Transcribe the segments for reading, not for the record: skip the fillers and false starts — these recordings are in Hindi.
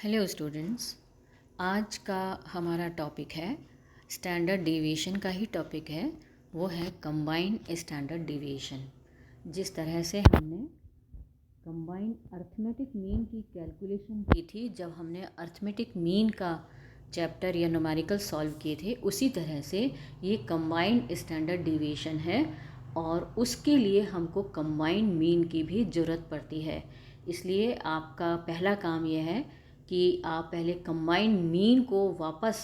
हेलो स्टूडेंट्स, आज का हमारा टॉपिक है स्टैंडर्ड डेविएशन का ही टॉपिक है। वो है कंबाइंड स्टैंडर्ड डेविएशन। जिस तरह से हमने कंबाइंड अर्थमेटिक मीन की कैलकुलेशन की थी जब हमने अर्थमेटिक मीन का चैप्टर या न्यूमेरिकल सॉल्व किए थे, उसी तरह से ये कंबाइंड स्टैंडर्ड डेविएशन है और उसके लिए हमको कंबाइंड मीन की भी ज़रूरत पड़ती है। इसलिए आपका पहला काम यह है कि आप पहले कंबाइंड मीन को वापस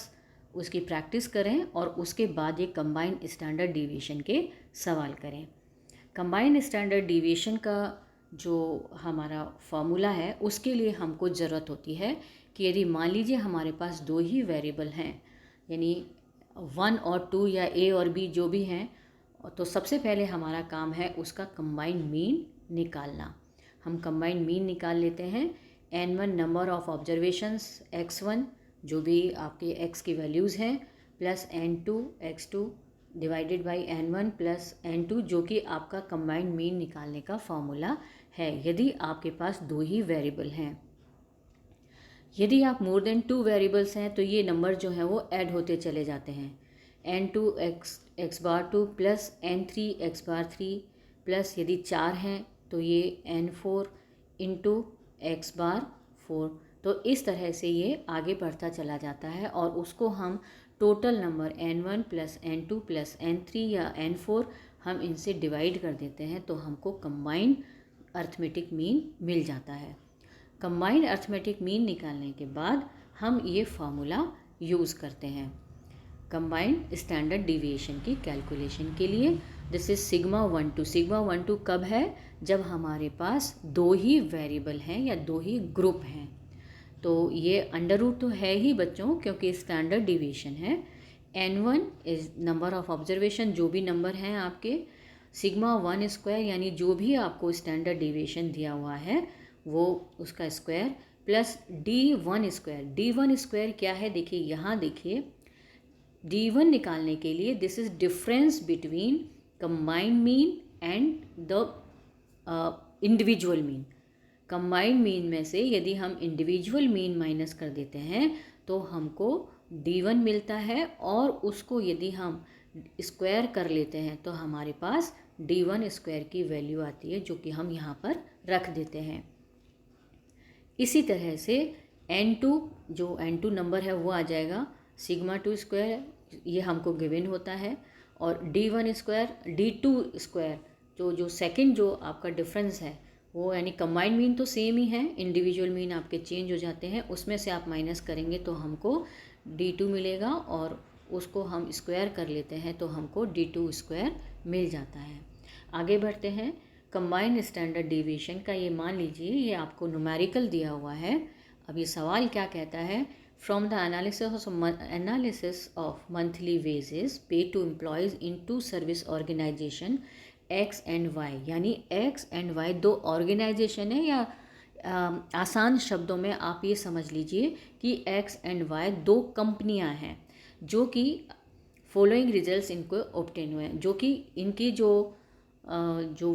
उसकी प्रैक्टिस करें और उसके बाद ये कंबाइंड स्टैंडर्ड डेविएशन के सवाल करें। कंबाइंड स्टैंडर्ड डेविएशन का जो हमारा फॉर्मूला है उसके लिए हमको ज़रूरत होती है कि यदि मान लीजिए हमारे पास दो ही वेरिएबल हैं, यानी 1 और 2 या ए और बी जो भी हैं, तो सबसे पहले हमारा काम है उसका कंबाइंड मीन निकालना। हम कंबाइंड मीन निकाल लेते हैं। n1 number of observations x1 जो भी आपके x की वैल्यूज़ हैं plus n2 x2 divided by n1 plus n2 जो कि आपका कंबाइंड मीन निकालने का फॉर्मूला है यदि आपके पास दो ही वेरिएबल हैं। यदि आप मोर देन 2 वेरिएबल्स हैं तो ये नंबर जो हैं वो ऐड होते चले जाते हैं। n2 x बार 2 प्लस n3 x बार 3 प्लस यदि 4 हैं तो ये n4 इंटू x बार 4। तो इस तरह से ये आगे बढ़ता चला जाता है और उसको हम total number n1 plus n2 plus n3 या n4 हम इनसे डिवाइड कर देते हैं तो हमको कंबाइंड अर्थमेटिक मीन मिल जाता है। कंबाइंड अर्थमेटिक मीन निकालने के बाद हम ये फार्मूला यूज़ करते हैं कंबाइंड स्टैंडर्ड डिविएशन की कैलकुलेशन के लिए। This is sigma 1 2। सिग्मा 1 2 कब है? जब हमारे पास दो ही वेरिएबल हैं या दो ही ग्रुप हैं। तो ये अंडर रूट तो है ही बच्चों, क्योंकि स्टैंडर्ड डिविएशन है। n1 is number of observation जो भी नंबर हैं आपके, सिग्मा 1 स्क्वायर यानी जो भी आपको स्टैंडर्ड डिविएशन दिया हुआ है वो उसका square plus d1 square. d1 square क्या है? देखिए यहाँ देखिए, d1 निकालने के लिए this is difference between combined mean and the individual mean. Combined mean में से यदि हम इंडिविजुअल मीन माइनस कर देते हैं तो हमको d1 मिलता है और उसको यदि हम स्क्वायर कर लेते हैं तो हमारे पास d1 स्क्वायर की वैल्यू आती है जो कि हम यहाँ पर रख देते हैं। इसी तरह से n2 जो n2 नंबर है वो आ जाएगा सिग्मा 2 स्क्वायर, ये हमको गिवन होता है, और d1 स्क्वायर d2 स्क्वायर जो सेकंड जो आपका डिफरेंस है वो, यानी कंबाइंड मीन तो सेम ही है, इंडिविजुअल मीन आपके चेंज हो जाते हैं, उसमें से आप माइनस करेंगे तो हमको d2 मिलेगा और उसको हम स्क्वायर कर लेते हैं तो हमको d2 स्क्वायर मिल जाता है। आगे बढ़ते हैं। कंबाइंड स्टैंडर्ड डेविएशन का ये मान लीजिए ये आपको न्यूमेरिकल दिया हुआ है। अब ये सवाल क्या कहता है? From the analysis of monthly wages paid to employees in two service organisation X and Y, यानी एक्स एंड वाई दो ऑर्गेनाइजेशन है, या आसान शब्दों में आप ये समझ लीजिए कि एक्स एंड वाई दो कंपनियां हैं जो कि फॉलोइंग रिजल्ट्स इनको ऑब्टेन हुए हैं, जो कि इनकी जो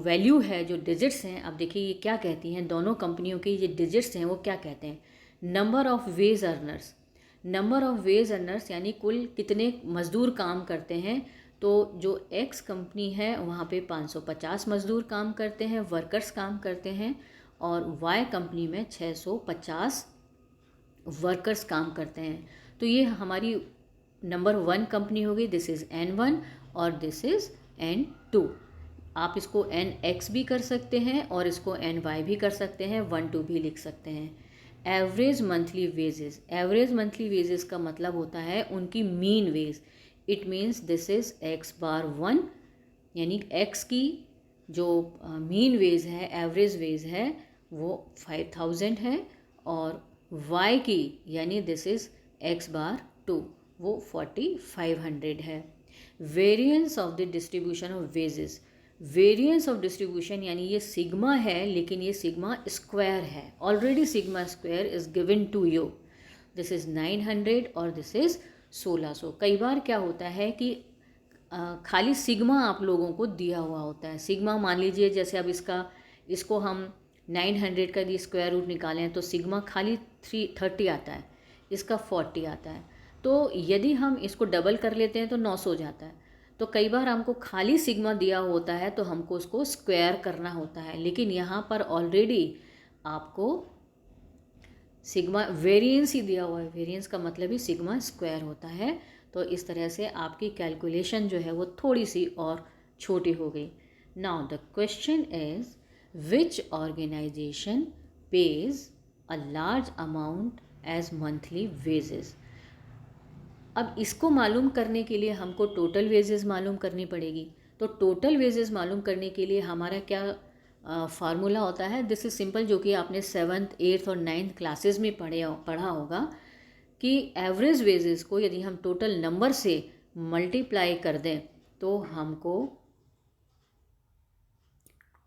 वैल्यू है, जो डिजिट्स हैं, अब देखिए ये क्या कहती हैं, दोनों कंपनियों के ये डिजिट्स हैं वो क्या कहते हैं? Number of ways earners. Number of ways earners यानी कुल कितने मज़दूर काम करते हैं। तो जो एक्स कंपनी है वहाँ पे 550 मज़दूर काम करते हैं, वर्कर्स काम करते हैं, और वाई कंपनी में 650 वर्कर्स काम करते हैं। तो ये हमारी नंबर 1 कंपनी होगी, दिस इज़ n1 और दिस इज़ n2। आप इसको nx भी कर सकते हैं और इसको ny भी कर सकते हैं, 1 2 भी लिख सकते हैं। Average monthly wages. Average monthly wages का मतलब होता है उनकी mean wage. It means this is x bar 1, यानी x की जो मीन वेज है, एवरेज वेज है, वो 5000 है, और y की यानी दिस इज़ x बार 2 वो 4500 है। Variance of the distribution of wages. Variance of distribution यानी ये सिग्मा है लेकिन ये सिग्मा स्क्वायर है। Already sigma square is given to you, this is 900 और दिस इज़ 1600। कई बार क्या होता है कि खाली सिग्मा आप लोगों को दिया हुआ होता है। सिग्मा मान लीजिए जैसे अब इसको हम 900 का यदि स्क्वायर रूट निकालें तो सिग्मा खाली 30 आता है, इसका 40 आता है। तो यदि हम इसको डबल कर लेते हैं तो 900 हो जाता है। तो कई बार हमको खाली सिग्मा दिया होता है तो हमको उसको स्क्वायर करना होता है, लेकिन यहाँ पर ऑलरेडी आपको सिग्मा वेरिएंस ही दिया हुआ है। वेरिएंस का मतलब ही सिग्मा स्क्वायर होता है। तो इस तरह से आपकी कैलकुलेशन जो है वो थोड़ी सी और छोटी हो गई। Now the question is which organisation pays a large amount as monthly wages. अब इसको मालूम करने के लिए हमको टोटल वेजेस मालूम करनी पड़ेगी। तो टोटल वेजेस मालूम करने के लिए हमारा क्या फार्मूला होता है? दिस इज़ सिंपल, जो कि आपने 7th 8th और 9th क्लासेस में पढ़ा होगा कि एवरेज वेजेस को यदि हम टोटल नंबर से मल्टीप्लाई कर दें तो हमको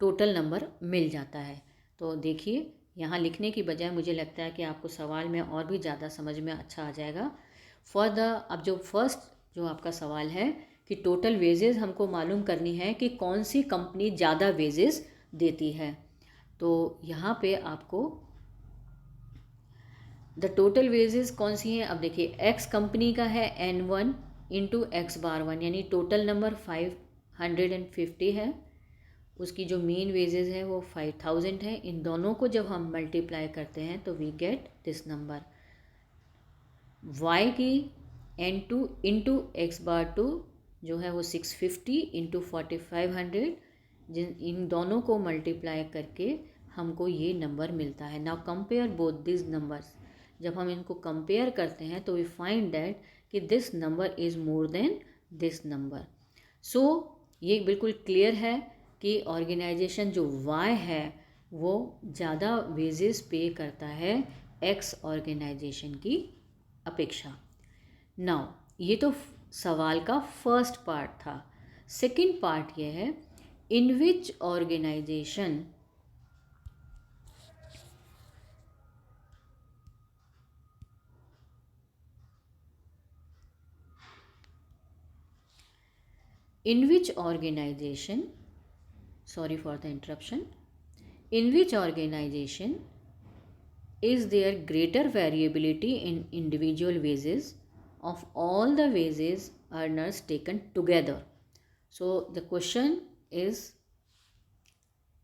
टोटल नंबर मिल जाता है। तो देखिए, यहाँ लिखने की बजाय मुझे लगता है कि आपको सवाल में और भी ज़्यादा समझ में अच्छा आ जाएगा। अब जो फर्स्ट जो आपका सवाल है कि टोटल वेजेस हमको मालूम करनी है कि कौन सी कंपनी ज़्यादा वेजेस देती है। तो यहाँ पे आपको द टोटल वेजेस कौन सी हैं? अब देखिए, एक्स कंपनी का है N1 इंटू एक्स बार 1, यानी टोटल नंबर 550 है। उसकी जो मेन वेजेस है वो 5000 है। इन दोनों को जब हम मल्टीप्लाई करते हैं तो we get this number. Y की N2 इंटू एक्स बार 2 जो है वो 650 इंटू 4500, इन दोनों को मल्टीप्लाई करके हमको ये नंबर मिलता है। Now compare both this numbers. जब हम इनको कंपेयर करते हैं तो वी फाइंड दैट कि this number is more than this number. So ये बिल्कुल क्लियर है कि ऑर्गेनाइजेशन जो वाई है वो ज़्यादा वेजेस पे करता है एक्स ऑर्गेनाइजेशन की अपेक्षा। नाउ ये तो सवाल का फर्स्ट पार्ट था। सेकंड पार्ट ये है, इन विच organisation sorry for the interruption, in which organization is there greater variability in individual wages of all the wages earners taken together? So the question is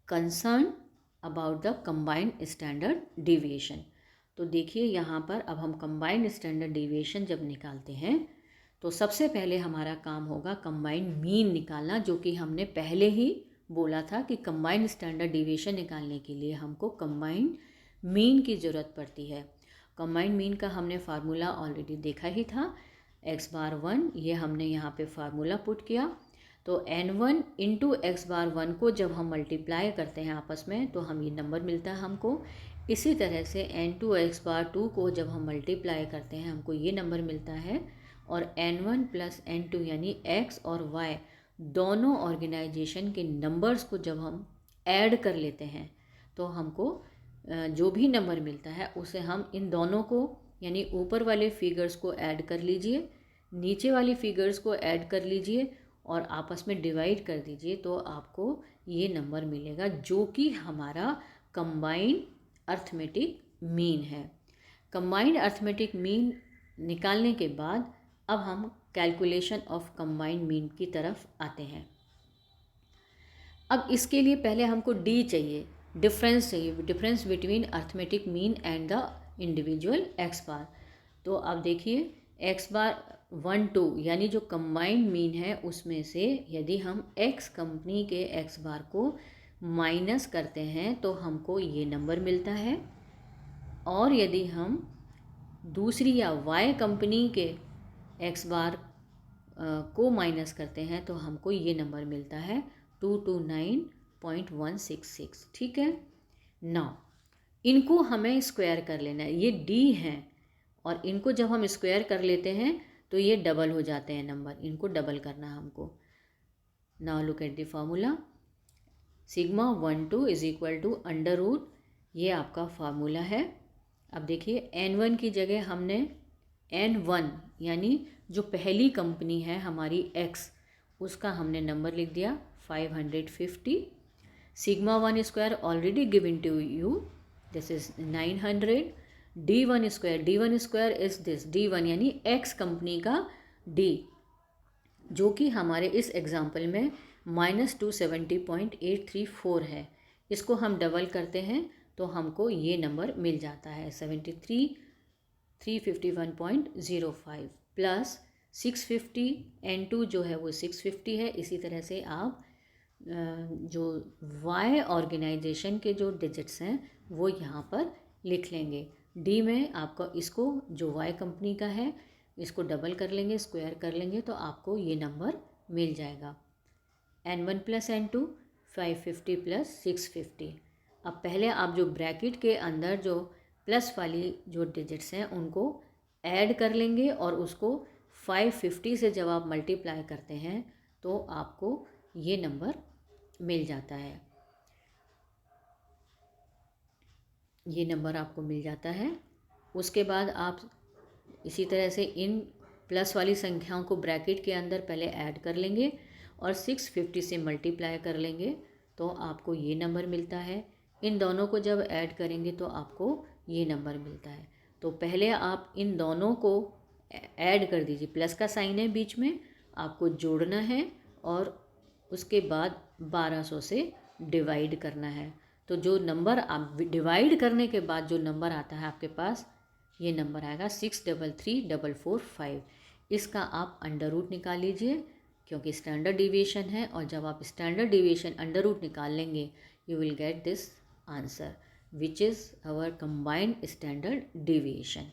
concerned about the combined standard deviation. तो देखिए, यहाँ पर अब हम combined standard deviation जब निकालते हैं तो सबसे पहले हमारा काम होगा कंबाइंड मीन निकालना, जो कि हमने पहले ही बोला था कि कंबाइंड स्टैंडर्ड डिविएशन निकालने के लिए हमको कंबाइंड मीन की ज़रूरत पड़ती है। कंबाइंड मीन का हमने फार्मूला ऑलरेडी देखा ही था, एक्स बार 1, ये हमने यहाँ पे फार्मूला पुट किया। तो N1 इंटू एक्स बार 1 को जब हम मल्टीप्लाई करते हैं आपस में तो हम ये नंबर मिलता है हमको। इसी तरह से N2 एक्स बार 2 को जब हम मल्टीप्लाई करते हैं हमको ये नंबर मिलता है। और N1 प्लस N2 यानी X और Y दोनों ऑर्गेनाइजेशन के नंबर्स को जब हम ऐड कर लेते हैं तो हमको जो भी नंबर मिलता है उसे हम इन दोनों को, यानी ऊपर वाले फिगर्स को ऐड कर लीजिए, नीचे वाली फिगर्स को ऐड कर लीजिए और आपस में डिवाइड कर दीजिए, तो आपको ये नंबर मिलेगा जो कि हमारा कंबाइंड अर्थमेटिक मीन है। कंबाइंड अर्थमेटिक मीन निकालने के बाद अब हम कैलकुलेशन ऑफ कंबाइंड मीन की तरफ आते हैं। अब इसके लिए पहले हमको डी चाहिए, डिफरेंस चाहिए, difference between arithmetic mean and the individual X bar. तो अब देखिए, एक्स बार 1 2 यानी जो कंबाइंड मीन है उसमें से यदि हम एक्स कंपनी के एक्स बार को माइनस करते हैं तो हमको ये नंबर मिलता है। और यदि हम दूसरी या वाई कंपनी के एक्स बार को माइनस करते हैं तो हमको ये नंबर मिलता है 229.166। ठीक है। नाउ इनको हमें स्क्वायर कर लेना है, ये डी हैं और इनको जब हम स्क्वायर कर लेते हैं तो ये डबल हो जाते हैं नंबर, इनको डबल करना है हमको। Now look at the formula, sigma 1 2 is equal to under root, ये आपका फार्मूला है। अब देखिए, N1 की जगह हमने N1 यानी जो पहली कंपनी है हमारी X, उसका हमने नंबर लिख दिया 550। Sigma 1 square already given to you, this is 900. D1 square is this, D1 यानी एक्स कंपनी का D, जो कि हमारे इस एग्जाम्पल में -270.834 है. इसको हम डबल करते हैं तो हमको ये नंबर मिल जाता है 73,351.05 प्लस 650. N2 जो है वो 650 है. इसी तरह से आप जो Y ऑर्गेनाइजेशन के जो डिजिट्स हैं वो यहाँ पर लिख लेंगे. D में आपका इसको जो Y कंपनी का है इसको डबल कर लेंगे, स्क्वायर कर लेंगे तो आपको ये नंबर मिल जाएगा. N1 plus N2 550 plus 650. अब पहले आप जो ब्रैकेट के अंदर जो प्लस वाली जो डिजिट्स हैं उनको ऐड कर लेंगे और उसको 550 से जब आप मल्टीप्लाई करते हैं तो आपको ये नंबर मिल जाता है. ये नंबर आपको मिल जाता है. उसके बाद आप इसी तरह से इन प्लस वाली संख्याओं को ब्रैकेट के अंदर पहले ऐड कर लेंगे और 650 से मल्टीप्लाई कर लेंगे तो आपको ये नंबर मिलता है. इन दोनों को जब ऐड करेंगे तो आपको ये नंबर मिलता है. तो पहले आप इन दोनों को ऐड कर दीजिए, प्लस का साइन है बीच में, आपको जोड़ना है और उसके बाद 1200 से डिवाइड करना है. तो जो नंबर आप डिवाइड करने के बाद जो नंबर आता है आपके पास, ये नंबर आएगा 633,445. इसका आप अंडर रूट निकाल लीजिए क्योंकि स्टैंडर्ड डिविएशन है, और जब आप स्टैंडर्ड डिविएशन अंडर रूट निकाल लेंगे you will get this answer which is our combined standard deviation.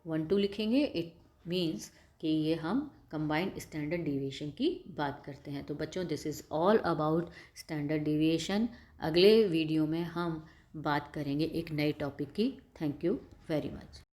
1 2 लिखेंगे, इट मीन्स कि ये हम कंबाइंड स्टैंडर्ड डिविएशन की बात करते हैं. तो बच्चों this is all about standard deviation. अगले वीडियो में हम बात करेंगे एक नए टॉपिक की. Thank you very much.